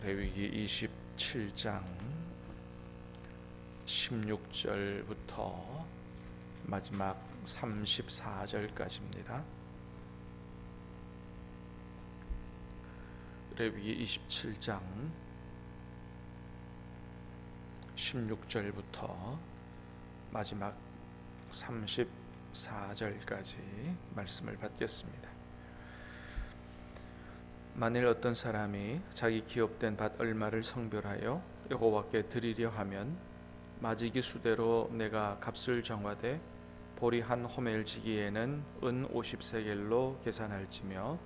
레위기 27장 16절부터 마지막 34절까지입니다. 레위기 27장 16절부터 마지막 34절까지 말씀을 받겠습니다. 만일 어떤 사람이 자기 기업된 밭 얼마를 성별하여 여호와께 드리려 하면 마지기 수대로 내가 값을 정하되 보리 한 호멜지기에는 은 50세겔로 계산할지며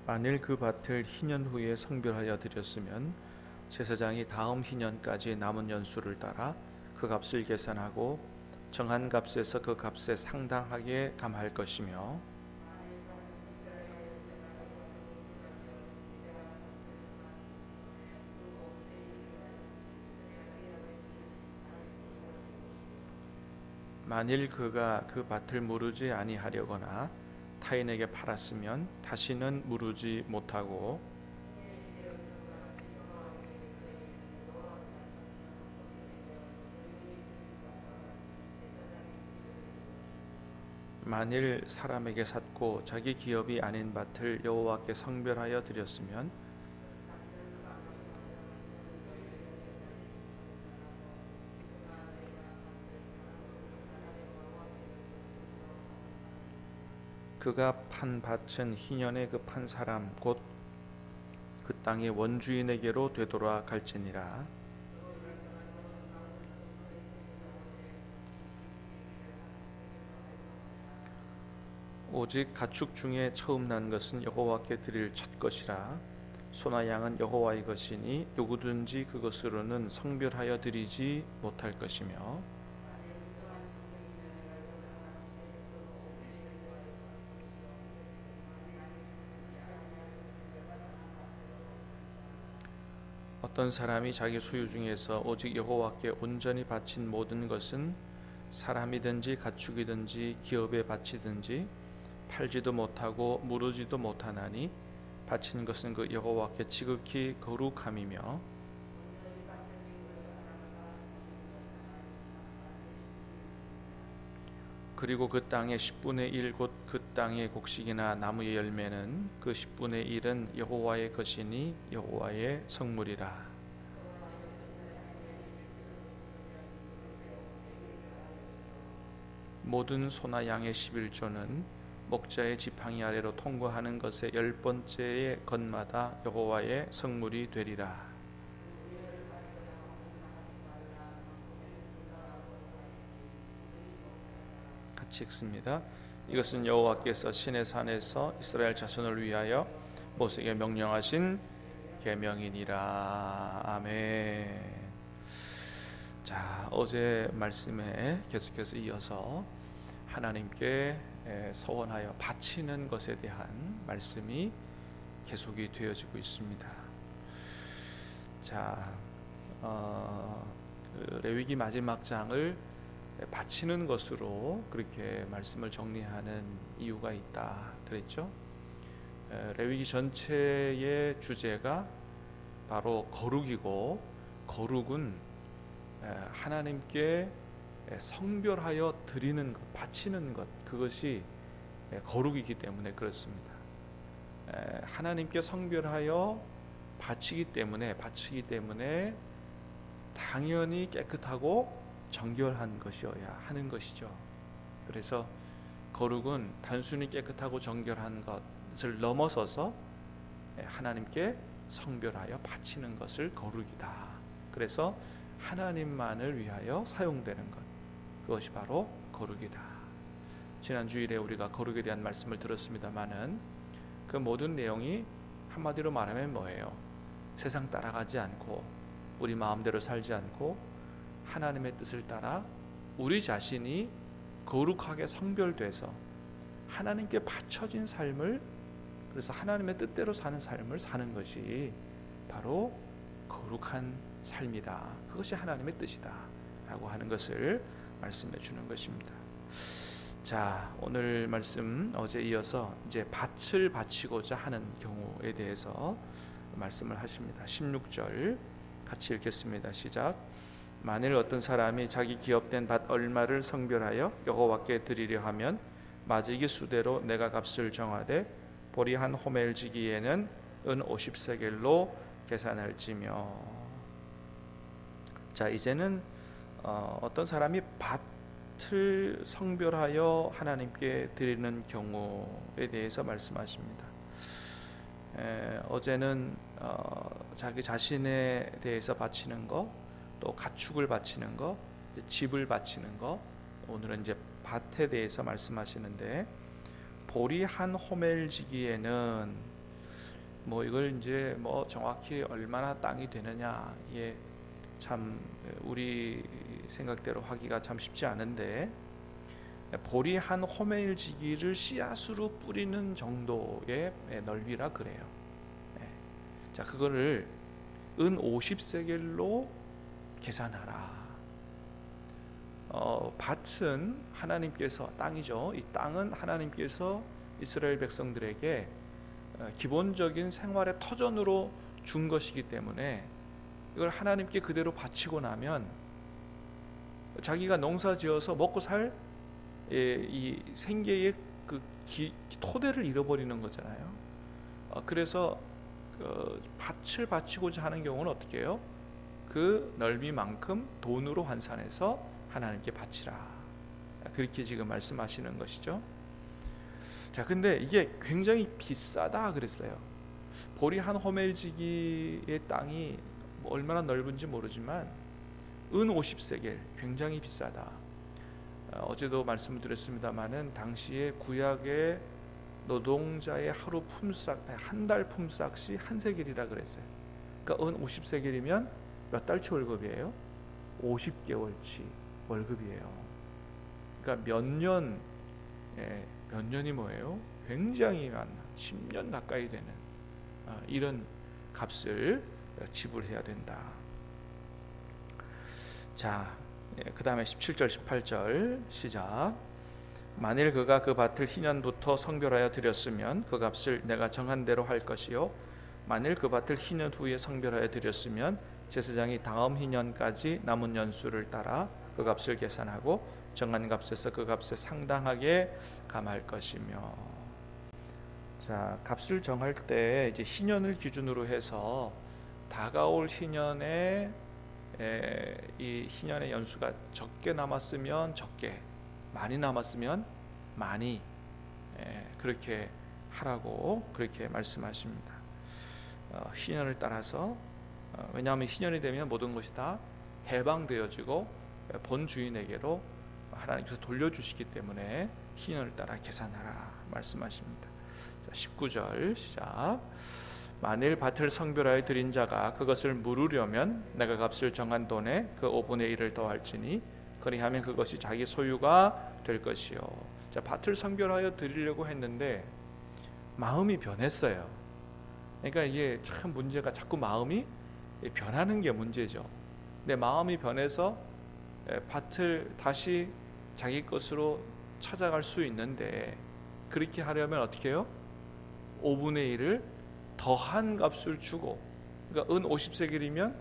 만일 그 밭을 희년 후에 성별하여 드렸으면 제사장이 다음 희년까지 남은 연수를 따라 그 값을 계산하고 정한 값에서 그 값에 상당하게 감할 것이며 만일 그가 그 밭을 무르지 아니하려거나 타인에게 팔았으면 다시는 무르지 못하고 만일 사람에게 샀고 자기 기업이 아닌 밭을 여호와께 성별하여 드렸으면 그가 판 밭은 희년에 그 판 사람 곧 그 땅의 원주인에게로 되돌아 갈지니라. 오직 가축 중에 처음 난 것은 여호와께 드릴 첫 것이라. 소나 양은 여호와의 것이니 누구든지 그것으로는 성별하여 드리지 못할 것이며 어떤 사람이 자기 소유 중에서 오직 여호와께 온전히 바친 모든 것은 사람이든지 가축이든지 기업에 바치든지 팔지도 못하고 무르지도 못하나니 바친 것은 그 여호와께 지극히 거룩함이며 그리고 그 땅의 10분의 1 곧 그 땅의 곡식이나 나무의 열매는 그 10분의 1은 여호와의 것이니 여호와의 성물이라. 모든 소나 양의 11조는 목자의 지팡이 아래로 통과하는 것의 10번째의 것마다 여호와의 성물이 되리라. 같이 읽습니다. 이것은 여호와께서 시내 산에서 이스라엘 자손을 위하여 모세에게 명령하신 계명이니라. 아멘. 자, 어제 말씀에 계속해서 이어서 하나님께 서원하여 바치는 것에 대한 말씀이 계속이 되어지고 있습니다. 자, 레위기 마지막 장을 바치는 것으로 그렇게 말씀을 정리하는 이유가 있다 그랬죠. 레위기 전체의 주제가 바로 거룩이고, 거룩은 하나님께 성별하여 드리는 것, 바치는 것, 그것이 거룩이기 때문에 그렇습니다. 하나님께 성별하여 바치기 때문에 당연히 깨끗하고 정결한 것이어야 하는 것이죠. 그래서 거룩은 단순히 깨끗하고 정결한 것을 넘어서서 하나님께 성별하여 바치는 것을 거룩이다. 그래서 하나님만을 위하여 사용되는 것, 그것이 바로 거룩이다. 지난 주일에 우리가 거룩에 대한 말씀을 들었습니다마는 그 모든 내용이 한마디로 말하면 뭐예요? 세상 따라가지 않고 우리 마음대로 살지 않고 하나님의 뜻을 따라 우리 자신이 거룩하게 성별돼서 하나님께 바쳐진 삶을, 그래서 하나님의 뜻대로 사는 삶을 사는 것이 바로 거룩한 삶이다. 그것이 하나님의 뜻이다 라고 하는 것을 말씀해 주는 것입니다. 자, 오늘 말씀 어제 이어서 이제 밭을 바치고자 하는 경우에 대해서 말씀을 하십니다. 16절 같이 읽겠습니다. 시작. 만일 어떤 사람이 자기 기업된 밭 얼마를 성별하여 여호와께 드리려 하면 마지기 수대로 내가 값을 정하되 보리 한 호멜지기에는 은 50세겔로 계산할지며. 자, 이제는 어떤 사람이 밭을 성별하여 하나님께 드리는 경우에 대해서 말씀하십니다. 어제는 자기 자신에 대해서 바치는 거, 또 가축을 바치는 거, 집을 바치는 거, 오늘은 이제 밭에 대해서 말씀하시는데, 보리 한 호멜지기에는 뭐 이걸 이제 뭐 정확히 얼마나 땅이 되느냐, 이게 참 우리 생각대로 하기가 참 쉽지 않은데, 보리 한 호멜지기를 씨앗으로 뿌리는 정도의 넓이라 그래요. 자, 그거를 은 50세겔로 계산하라. 밭은 하나님께서, 땅이죠. 이 땅은 하나님께서 이스라엘 백성들에게 기본적인 생활의 터전으로 준 것이기 때문에 이걸 하나님께 그대로 바치고 나면 자기가 농사지어서 먹고 살 이 생계의 그 토대를 잃어버리는 거잖아요. 그래서 밭을 바치고자 하는 경우는 어떻게 해요? 그 넓이만큼 돈으로 환산해서 하나님께 바치라. 그렇게 지금 말씀하시는 것이죠. 자, 근데 이게 굉장히 비싸다 그랬어요. 보리 한 호멜지기의 땅이 얼마나 넓은지 모르지만 은 50세겔, 굉장히 비싸다. 어제도 말씀을 드렸습니다마는 당시에 구약의 노동자의 하루 품삯, 한 달 품삯이 한 세겔이라 그랬어요. 그러니까 은 50세겔이면 몇 달치 월급이에요? 50개월치 월급이에요. 그러니까 몇 년이 뭐예요? 굉장히 많아. 10년 가까이 되는 이런 값을 지불해야 된다. 자, 그 다음에 17절 18절 시작. 만일 그가 그 밭을 희년부터 성별하여 드렸으면 그 값을 내가 정한 대로 할 것이요, 만일 그 밭을 희년 후에 성별하여 드렸으면 제사장이 다음 희년까지 남은 연수를 따라 그 값을 계산하고 정한 값에서 그 값에 상당하게 감할 것이며. 자, 값을 정할 때 이제 희년을 기준으로 해서 다가올 희년에 이 희년의 연수가 적게 남았으면 적게, 많이 남았으면 많이, 그렇게 하라고 그렇게 말씀하십니다. 희년을 따라서, 왜냐하면 희년이 되면 모든 것이 다 해방되어지고 본 주인에게로 하나님께서 돌려주시기 때문에 희년을 따라 계산하라 말씀하십니다. 자, 19절 시작. 만일 밭을 성별하여 드린 자가 그것을 물으려면 내가 값을 정한 돈에 그 5분의 1을 더할지니 그리하면 그것이 자기 소유가 될 것이요. 자, 밭을 성별하여 드리려고 했는데 마음이 변했어요. 그러니까 이게 참 문제가, 자꾸 마음이 변하는 게 문제죠. 내 마음이 변해서 밭을 다시 자기 것으로 찾아갈 수 있는데, 그렇게 하려면 어떻게 해요? 5분의 1을 더한 값을 주고, 그러니까 은 50세겔이면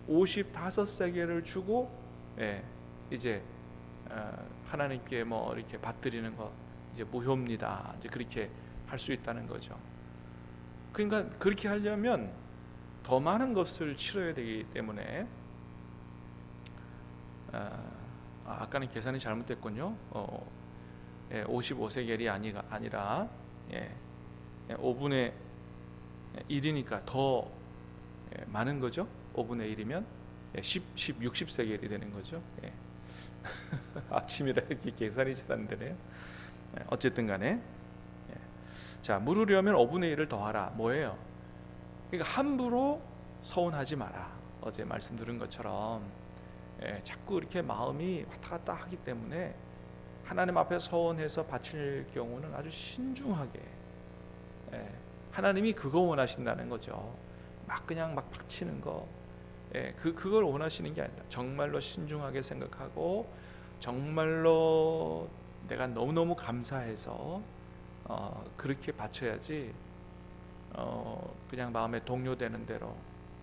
55세겔을 주고, 이제 하나님께 뭐 이렇게 받드리는 거 이제 무효입니다. 이제 그렇게 할 수 있다는 거죠. 그러니까 그렇게 하려면 더 많은 것을 치러야 되기 때문에, 아까는 계산이 잘못됐군요. 55세겔이 아니라 5분의 1이니까 더 많은 거죠. 5분의 1이면 60세겔이 되는 거죠. 아침이라 이렇게 계산이 잘 안 되네요. 어쨌든 간에, 자, 물으려면 5분의 1을 더하라. 뭐예요? 그러니까 함부로 서운하지 마라. 어제 말씀 들은 것처럼 자꾸 이렇게 마음이 왔다 갔다 하기 때문에 하나님 앞에 서운해서 바칠 경우는 아주 신중하게, 하나님이 그거 원하신다는 거죠. 그냥 막 바치는 거, 그걸 원하시는 게 아니다. 정말로 신중하게 생각하고 정말로 내가 너무너무 감사해서 그렇게 바쳐야지 그냥 마음에 동요되는 대로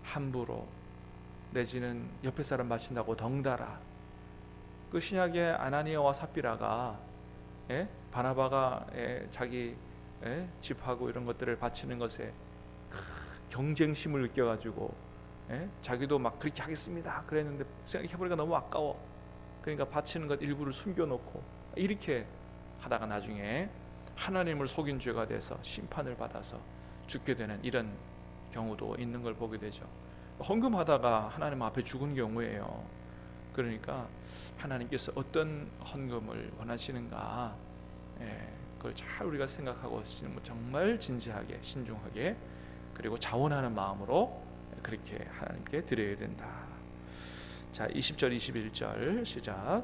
함부로 내지는 옆에 사람 바친다고 덩달아. 그 신약의 아나니아와 삽비라가 바나바가 자기 집하고 이런 것들을 바치는 것에 경쟁심을 느껴가지고 자기도 막 그렇게 하겠습니다 그랬는데 생각해보니까 너무 아까워. 그러니까 바치는 것 일부를 숨겨놓고 이렇게 하다가 나중에 하나님을 속인 죄가 돼서 심판을 받아서 죽게 되는 이런 경우도 있는 걸 보게 되죠. 헌금하다가 하나님 앞에 죽은 경우예요. 그러니까 하나님께서 어떤 헌금을 원하시는가, 그걸 잘 우리가 생각하고 정말 진지하게 신중하게 그리고 자원하는 마음으로 그렇게 하나님께 드려야 된다. 자, 20절 21절 시작.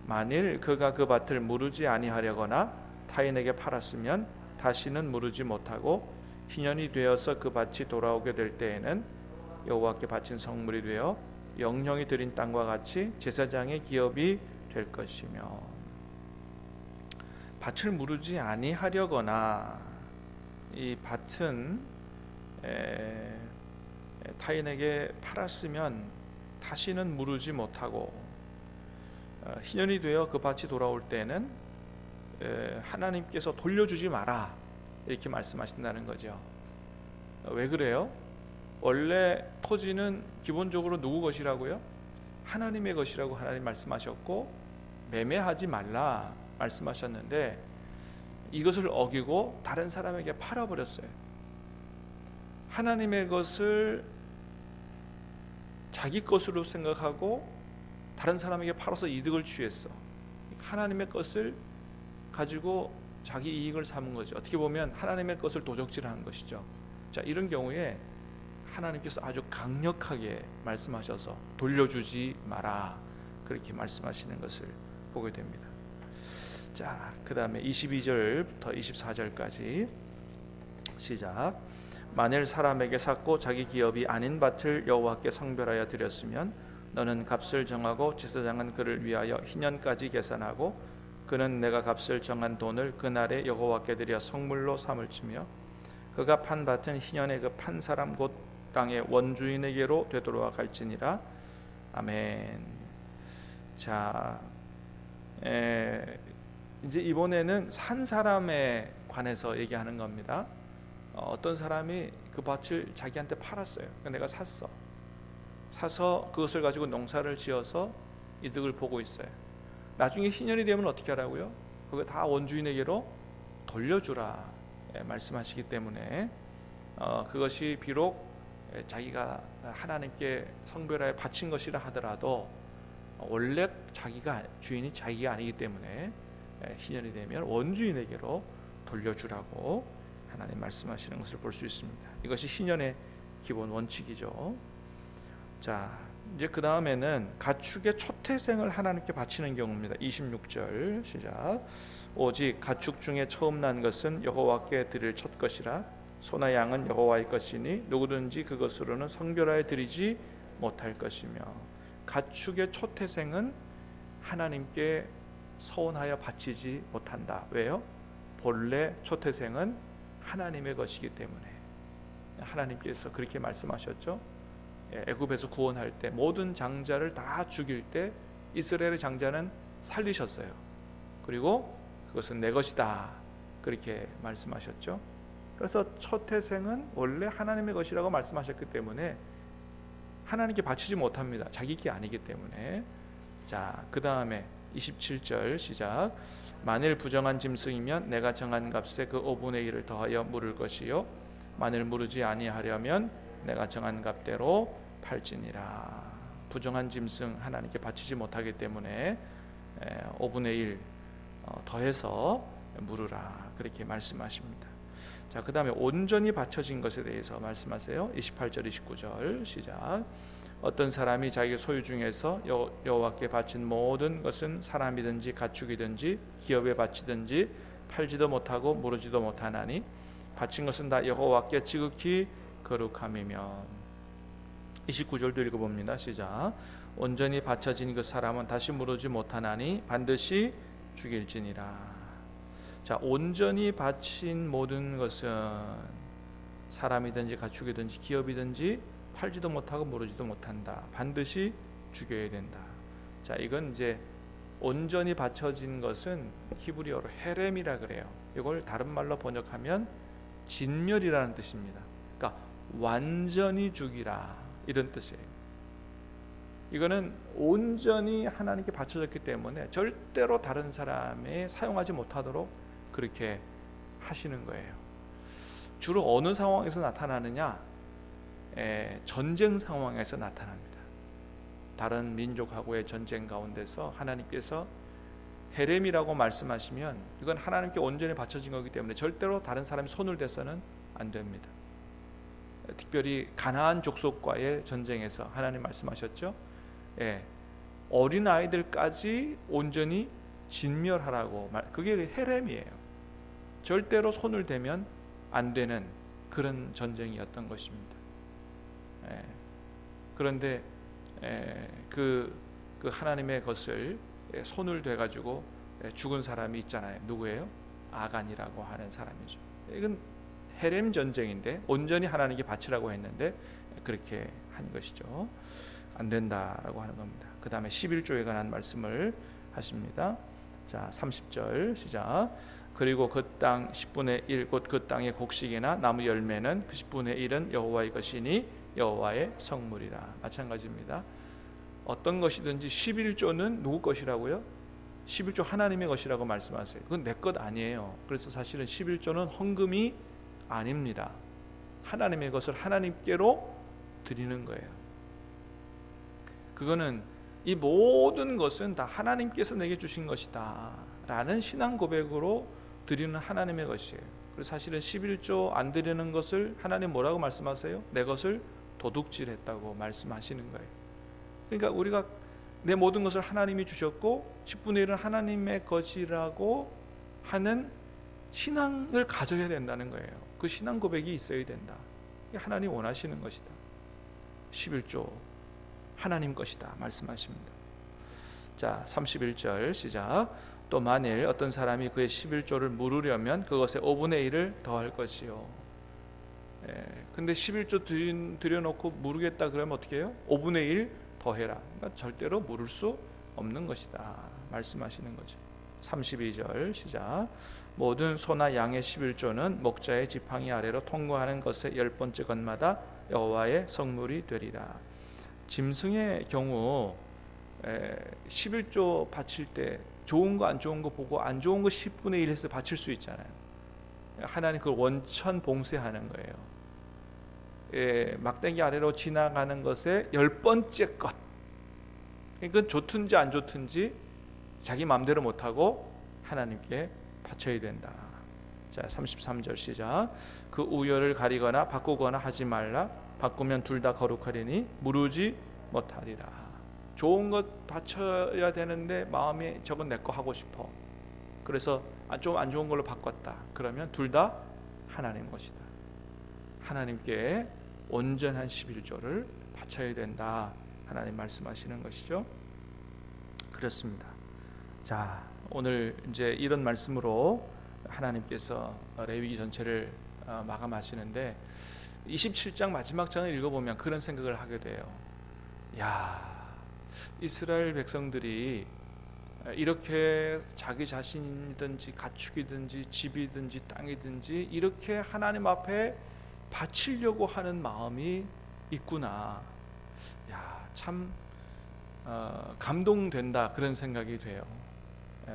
만일 그가 그 밭을 무르지 아니하려거나 타인에게 팔았으면 다시는 무르지 못하고 희년이 되어서 그 밭이 돌아오게 될 때에는 여호와께 바친 성물이 되어 영령이 드린 땅과 같이 제사장의 기업이 될 것이며. 밭을 무르지 아니하려거나, 이 밭은 타인에게 팔았으면 다시는 무르지 못하고 희년이 되어 그 밭이 돌아올 때는 하나님께서 돌려주지 마라 이렇게 말씀하신다는 거죠. 왜 그래요? 원래 토지는 기본적으로 누구 것이라고요? 하나님의 것이라고 하나님 말씀하셨고 매매하지 말라 말씀하셨는데 이것을 어기고 다른 사람에게 팔아버렸어요. 하나님의 것을 자기 것으로 생각하고 다른 사람에게 팔아서 이득을 취했어. 하나님의 것을 가지고 자기 이익을 삼은 거죠. 어떻게 보면 하나님의 것을 도적질하는 것이죠. 자, 이런 경우에 하나님께서 아주 강력하게 말씀하셔서 돌려주지 마라 그렇게 말씀하시는 것을 보게 됩니다. 자, 그 다음에 22절부터 24절까지 시작. 만일 사람에게 샀고 자기 기업이 아닌 밭을 여호와께 성별하여 드렸으면 너는 값을 정하고 제사장은 그를 위하여 희년까지 계산하고 그는 내가 값을 정한 돈을 그날에 여호와께 드려 성물로 삼을지며 그가 판 밭은 희년의 그 판 사람 곧 땅의 원주인에게로 되돌아갈지니라. 아멘. 자, 이제 이번에는 산 사람에 관해서 얘기하는 겁니다. 어떤 사람이 그 밭을 자기한테 팔았어요. 그러니까 내가 사서 그것을 가지고 농사를 지어서 이득을 보고 있어요. 나중에 희년이 되면 어떻게 하라고요? 그거 다 원주인에게로 돌려주라 말씀하시기 때문에 그것이 비록 자기가 하나님께 성별하여 바친 것이라 하더라도 원래 주인이 자기가 아니기 때문에 희년이 되면 원주인에게로 돌려주라고 하나님 말씀하시는 것을 볼 수 있습니다. 이것이 희년의 기본 원칙이죠. 자, 이제 그 다음에는 가축의 초태생을 하나님께 바치는 경우입니다. 26절 시작. 오직 가축 중에 처음 난 것은 여호와께 드릴 첫 것이라 소나 양은 여호와의 것이니 누구든지 그것으로는 성별하여 드리지 못할 것이며. 가축의 초태생은 하나님께 서원하여 바치지 못한다. 왜요? 본래 초태생은 하나님의 것이기 때문에. 하나님께서 그렇게 말씀하셨죠. 애굽에서 구원할 때 모든 장자를 다 죽일 때 이스라엘의 장자는 살리셨어요. 그리고 그것은 내 것이다 그렇게 말씀하셨죠. 그래서 초태생은 원래 하나님의 것이라고 말씀하셨기 때문에 하나님께 바치지 못합니다. 자기 게 아니기 때문에. 자, 그 다음에 27절 시작. 만일 부정한 짐승이면 내가 정한 값에 그 5분의 1을 더하여 물을 것이요 만일 무르지 아니하려면 내가 정한 값대로 팔지니라. 부정한 짐승 하나님께 바치지 못하기 때문에 5분의 1 더해서 물으라 그렇게 말씀하십니다. 자, 그 다음에 온전히 바쳐진 것에 대해서 말씀하세요. 28절 29절 시작. 어떤 사람이 자기 소유 중에서 여호와께 바친 모든 것은 사람이든지 가축이든지 기업에 바치든지 팔지도 못하고 무르지도 못하나니 바친 것은 다 여호와께 지극히 거룩함이며. 29절도 읽어봅니다. 시작. 온전히 바쳐진 그 사람은 다시 무르지 못하나니 반드시 죽일지니라. 자, 온전히 바친 모든 것은 사람이든지 가축이든지 기업이든지 팔지도 못하고 무르지도 못한다. 반드시 죽여야 된다. 자, 이건 이제 온전히 바쳐진 것은 히브리어로 헤렘이라 그래요. 이걸 다른 말로 번역하면 진멸이라는 뜻입니다. 그러니까 완전히 죽이라, 이런 뜻이에요. 이거는 온전히 하나님께 바쳐졌기 때문에 절대로 다른 사람에 사용하지 못하도록 그렇게 하시는 거예요. 주로 어느 상황에서 나타나느냐? 전쟁 상황에서 나타납니다. 다른 민족하고의 전쟁 가운데서 하나님께서 헤렘이라고 말씀하시면 이건 하나님께 온전히 바쳐진 거기 때문에 절대로 다른 사람이 손을 대서는 안 됩니다. 특별히 가나안 족속과의 전쟁에서 하나님 말씀하셨죠. 어린 아이들까지 온전히 진멸하라고 그게 헤렘이에요. 절대로 손을 대면 안 되는 그런 전쟁이었던 것입니다. 그런데 그 하나님의 것을 손을 대 가지고 죽은 사람이 있잖아요. 누구예요? 아간이라고 하는 사람이죠. 이건 헤렘 전쟁인데 온전히 하나님께 바치라고 했는데 그렇게 한 것이죠. 안 된다라고 하는 겁니다. 그 다음에 11조에 관한 말씀을 하십니다. 자, 30절 시작. 그리고 그 땅 10분의 1 곧 그 땅의 곡식이나 나무 열매는 그 10분의 1은 여호와의 것이니 여호와의 성물이라. 마찬가지입니다. 어떤 것이든지 11조는 누구 것이라고요? 11조 하나님의 것이라고 말씀하세요. 그건 내 것 아니에요. 그래서 사실은 11조는 헌금이 아닙니다. 하나님의 것을 하나님께로 드리는 거예요. 그거는 이 모든 것은 다 하나님께서 내게 주신 것이다 라는 신앙 고백으로 드리는 하나님의 것이에요. 그래서 사실은 11조 안 드리는 것을 하나님 뭐라고 말씀하세요? 내 것을 도둑질했다고 말씀하시는 거예요. 그러니까 우리가 내 모든 것을 하나님이 주셨고 10분의 1은 하나님의 것이라고 하는 신앙을 가져야 된다는 거예요. 그 신앙 고백이 있어야 된다. 이게 하나님 원하시는 것이다. 11조 하나님 것이다 말씀하십니다. 자, 31절 시작. 또 만일 어떤 사람이 그의 11조를 물으려면 그것의 5분의 1을 더할 것이요. 근데 11조 드려놓고 물으겠다 그러면 어떻게 해요? 5분의 1 더해라. 그러니까 절대로 물을 수 없는 것이다 말씀하시는 거죠. 32절 시작. 모든 소나 양의 11조는 목자의 지팡이 아래로 통과하는 것의 10번째 것마다 여호와의 성물이 되리라. 짐승의 경우 11조 바칠 때 좋은 거 안 좋은 거 보고 안 좋은 거 10분의 1 해서 바칠 수 있잖아요. 하나님 그걸 원천 봉쇄하는 거예요. 막대기 아래로 지나가는 것의 10번째 것. 그러니까 좋든지 안 좋든지 자기 마음대로 못하고 하나님께 바쳐야 된다. 자, 33절 시작. 그 우열을 가리거나 바꾸거나 하지 말라. 바꾸면 둘 다 거룩하리니 무르지 못하리라. 좋은 것 바쳐야 되는데 마음이 저건 내 거 하고 싶어. 그래서 좀 안 좋은 걸로 바꿨다. 그러면 둘 다 하나님 것이다. 하나님께 온전한 11조를 바쳐야 된다. 하나님 말씀하시는 것이죠. 그렇습니다. 자, 오늘 이제 이런 말씀으로 하나님께서 레위기 전체를 마감하시는데 27장 마지막 장을 읽어보면 그런 생각을 하게 돼요. 야, 이스라엘 백성들이 이렇게 자기 자신이든지 가축이든지 집이든지 땅이든지 이렇게 하나님 앞에 바치려고 하는 마음이 있구나. 야, 참 감동된다 그런 생각이 돼요.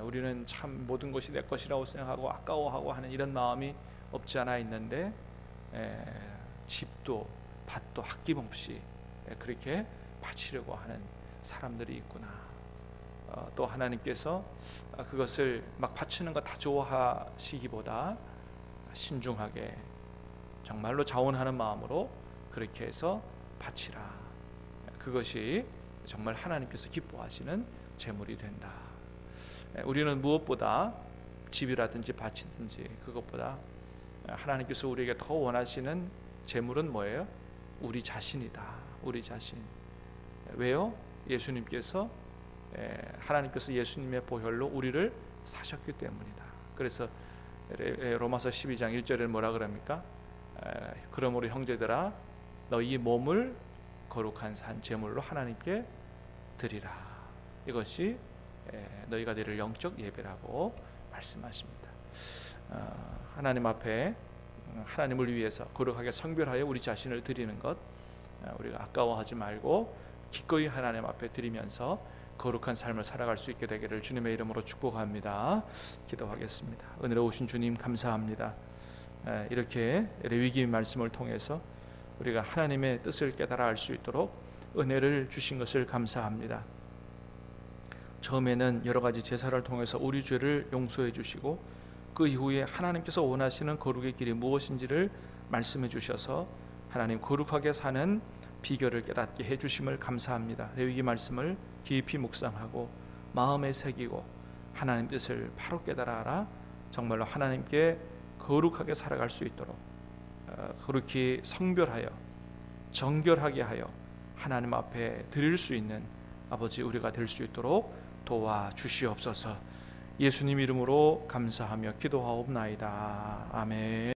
우리는 참 모든 것이 내 것이라고 생각하고 아까워하고 하는 이런 마음이 없지 않아 있는데 집도 밭도 아낌없이 그렇게 바치려고 하는 사람들이 있구나. 또 하나님께서 그것을 막 바치는 거 다 좋아하시기보다 신중하게 정말로 자원하는 마음으로 그렇게 해서 바치라. 그것이 정말 하나님께서 기뻐하시는 제물이 된다. 우리는 무엇보다 집이라든지 밭이든지 그것보다 하나님께서 우리에게 더 원하시는 제물은 뭐예요? 우리 자신이다. 우리 자신. 왜요? 예수님께서 하나님께서 예수님의 보혈로 우리를 사셨기 때문이다. 그래서 로마서 12장 1절에 뭐라 그럽니까? 그러므로 형제들아 너희 몸을 거룩한 산 제물로 하나님께 드리라. 이것이 너희가 드릴 영적 예배라고 말씀하십니다. 하나님 앞에 하나님을 위해서 거룩하게 성별하여 우리 자신을 드리는 것, 우리가 아까워하지 말고 기꺼이 하나님 앞에 드리면서 거룩한 삶을 살아갈 수 있게 되기를 주님의 이름으로 축복합니다. 기도하겠습니다. 은혜로 오신 주님 감사합니다. 이렇게 레위기 말씀을 통해서 우리가 하나님의 뜻을 깨달아 알 수 있도록 은혜를 주신 것을 감사합니다. 처음에는 여러 가지 제사를 통해서 우리 죄를 용서해 주시고 그 이후에 하나님께서 원하시는 거룩의 길이 무엇인지를 말씀해 주셔서 하나님 거룩하게 사는 비결을 깨닫게 해주심을 감사합니다. 레위기 말씀을 깊이 묵상하고 마음에 새기고 하나님 뜻을 바로 깨달아 알아 정말로 하나님께 거룩하게 살아갈 수 있도록 거룩히 성별하여 정결하게 하여 하나님 앞에 드릴 수 있는 아버지 우리가 될 수 있도록 도와주시옵소서. 예수님 이름으로 감사하며 기도하옵나이다. 아멘.